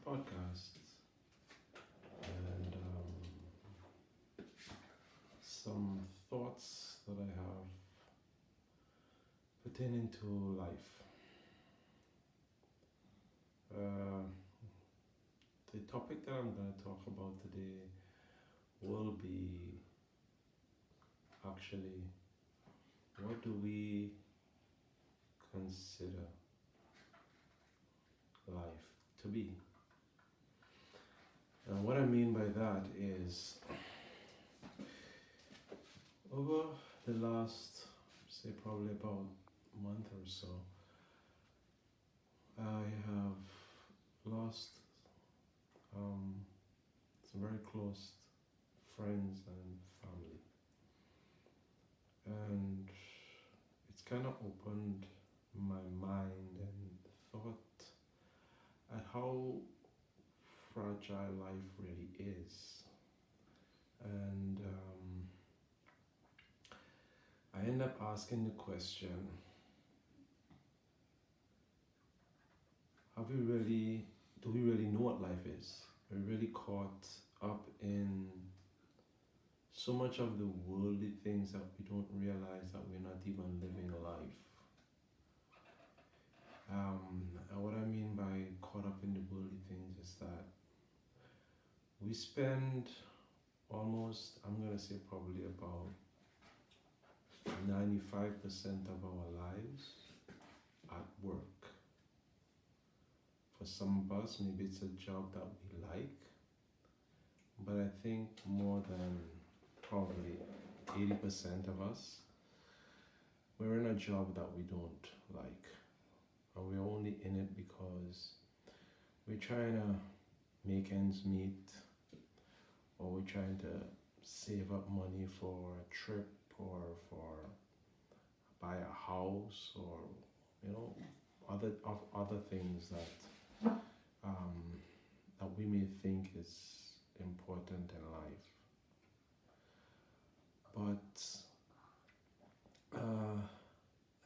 podcast and some thoughts that I have pertaining to life. The topic that I'm going to talk about today will be actually what do we consider life to be? And what I mean by that is over the last, say, probably about month or so, I have lost some very close friends and family, and it's kind of opened my mind and thought at how fragile life really is. And I end up asking the question, do we really know what life is? We're really caught up in so much of the worldly things that we don't realize that we're not even living life. And what I mean by caught up in the worldly things is that we spend almost, I'm going to say probably about 95% of our lives at work. For some of us, maybe it's a job that we like, but I think more than probably 80% of us, we're in a job that we don't like. And we're only in it because we're trying to make ends meet, or we're trying to save up money for a trip or for buy a house, or other things that that we may think is important in life. But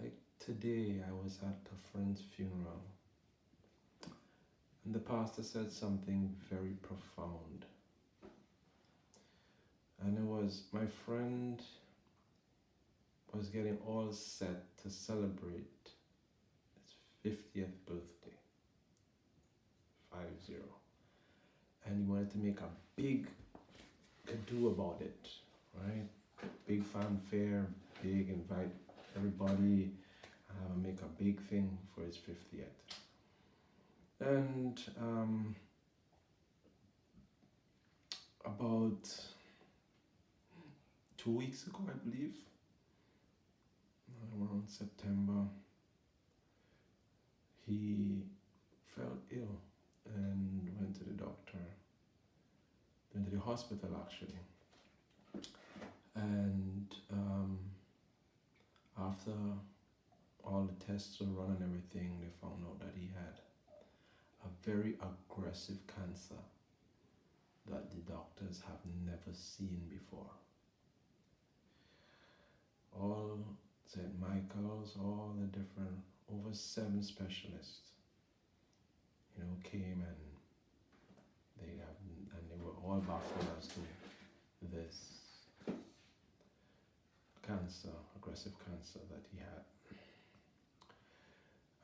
like today, I was at a friend's funeral, and the pastor said something very profound. And it was, my friend was getting all set to celebrate his 50th birthday, 50. And he wanted to make a big ado about it, right? Big fanfare, big invite everybody, make a big thing for his 50th. And about 2 weeks ago, I believe, around September, he fell ill and went to the doctor, went to the hospital actually. And after all the tests were run and everything, they found out that he had a very aggressive cancer that the doctors have never seen before. All St. Michael's, all the different, over 7 specialists, came and they were all baffled as to this cancer, aggressive cancer that he had.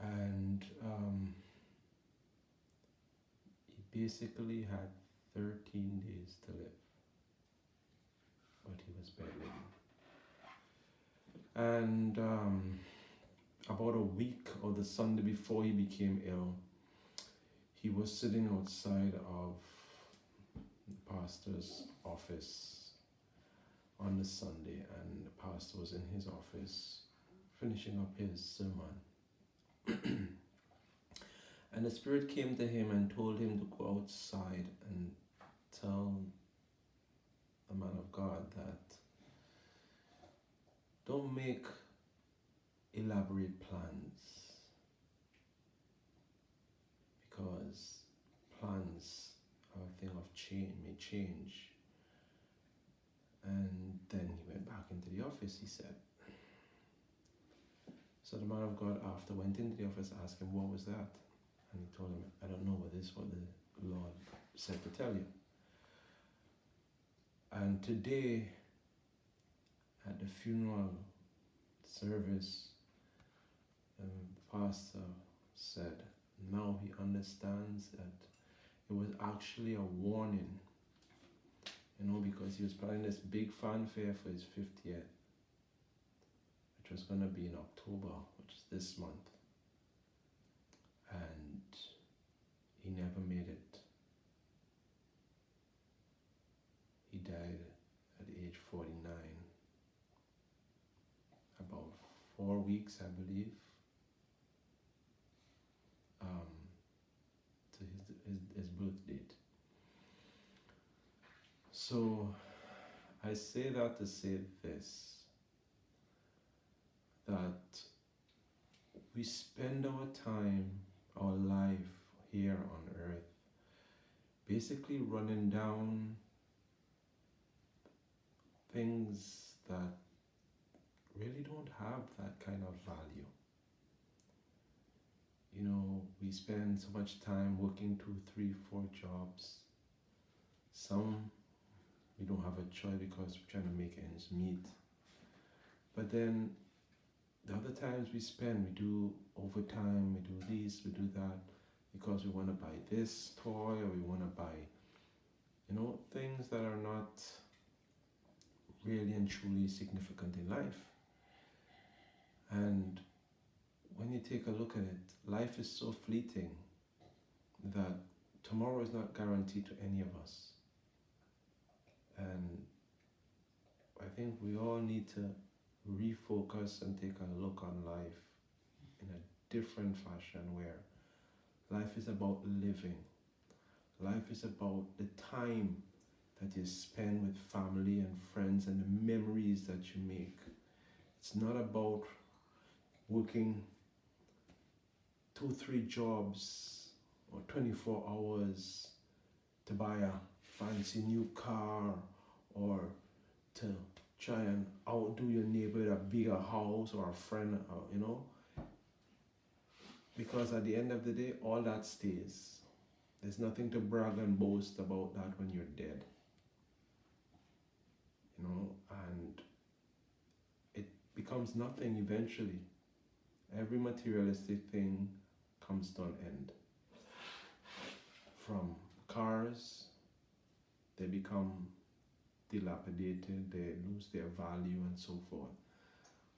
And he basically had 13 days to live, but he was bedridden. And about a week or the Sunday before he became ill, he was sitting outside of the pastor's office on the Sunday, and the pastor was in his office finishing up his sermon. And the Spirit came to him and told him to go outside and tell the man of God that don't make elaborate plans, because plans are a thing of change, may change. And then he went back into the office, he said. So the man of God after went into the office, asked him, what was that? And he told him, I don't know, but this is what the Lord said to tell you. And today, at the funeral service, the pastor said now he understands that it was actually a warning, because he was planning this big fanfare for his 50th, which was going to be in October, which is this month. And he never made it. He died at age 49. About 4 weeks, I believe, to his birth date. So I say that to say this, that we spend our time, our life here on earth, basically running down things that really don't have that kind of value. We spend so much time working 2, 3, 4 jobs. Some we don't have a choice because we're trying to make ends meet. But then the other times we do overtime, we do this, we do that, because we want to buy this toy, or we want to buy, things that are not really and truly significant in life. And when you take a look at it, life is so fleeting that tomorrow is not guaranteed to any of us. And I think we all need to refocus and take a look on life in a different fashion, where life is about living. Life is about the time that you spend with family and friends and the memories that you make. It's not about working 2, 3 jobs or 24 hours to buy a fancy new car, or to try and outdo your neighbor with a bigger house or a friend, because at the end of the day, all that stays. There's nothing to brag and boast about that when you're dead. And it becomes nothing eventually. Every materialistic thing comes to an end. From cars, they become dilapidated, they lose their value and so forth.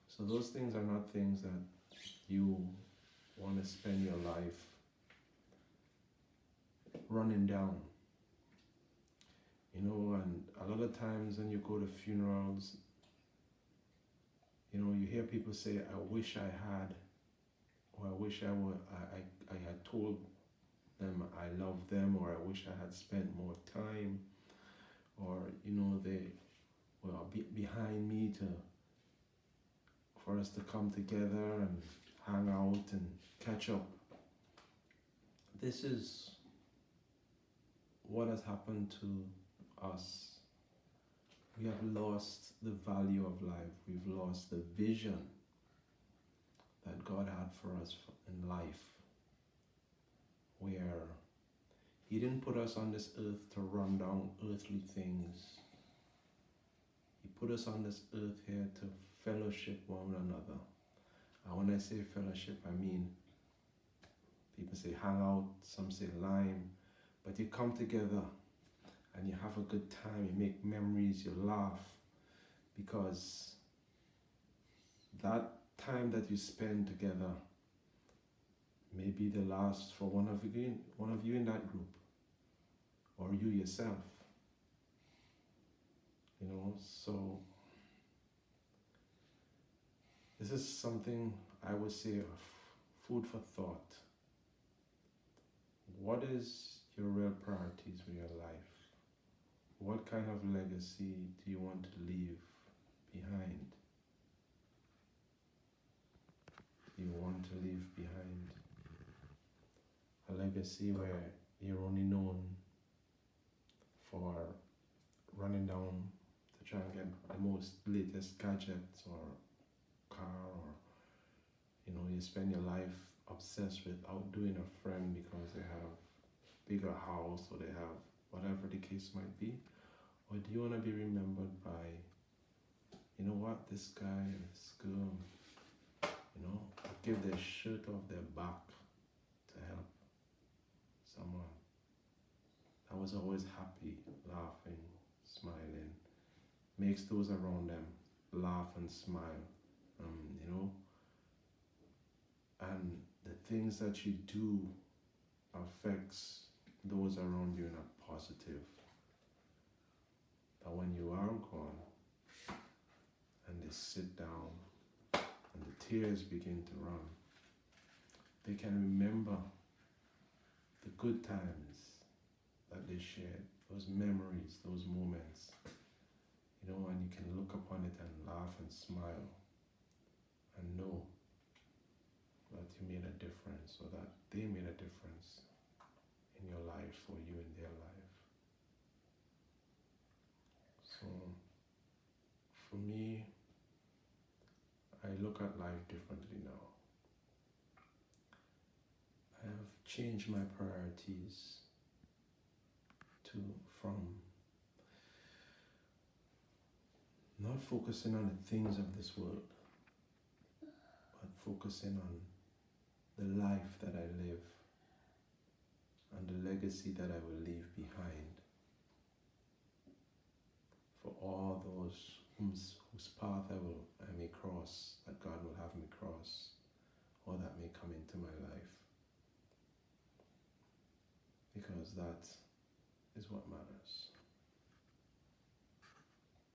So those things are not things that you want to spend your life running down. And a lot of times when you go to funerals, you hear people say, I wish I had, or I wish I had told them I love them, or I wish I had spent more time, or they were behind me for us to come together and hang out and catch up. This is what has happened to us. We have lost the value of life. We've lost the vision that God had for us in life, where He didn't put us on this earth to run down earthly things. He put us on this earth here to fellowship one another. And when I say fellowship, I mean, people say hang out, some say lime, but you come together and you have a good time, you make memories, you laugh, because that time that you spend together may be the last for one of you in that group, or you yourself. So this is something I would say food for thought. What is your real priorities for your life? What kind of legacy do you want to leave behind? You want to leave behind a legacy where you're only known for running down to try and get the most latest gadgets or car, or you spend your life obsessed with outdoing a friend because they have bigger house, or they have whatever the case might be? Or do you want to be remembered by, you know what, this guy and this girl, you know, give their shirt off their back to help someone. I was always happy, laughing, smiling, makes those around them laugh and smile, you know, and the things that you do affects those around you in a positive. But when you are gone and they sit down and the tears begin to run, they can remember the good times that they shared, those memories, those moments, you know, and you can look upon it and laugh and smile and know that you made a difference, or that they made a difference in your life, or you in their life. So for me, I look at life differently now. I have changed my priorities from not focusing on the things of this world, but focusing on the life that I live and the legacy that I will leave behind for all those whose path I may cross, that God will have me cross, or that may come into my life. Because that is what matters.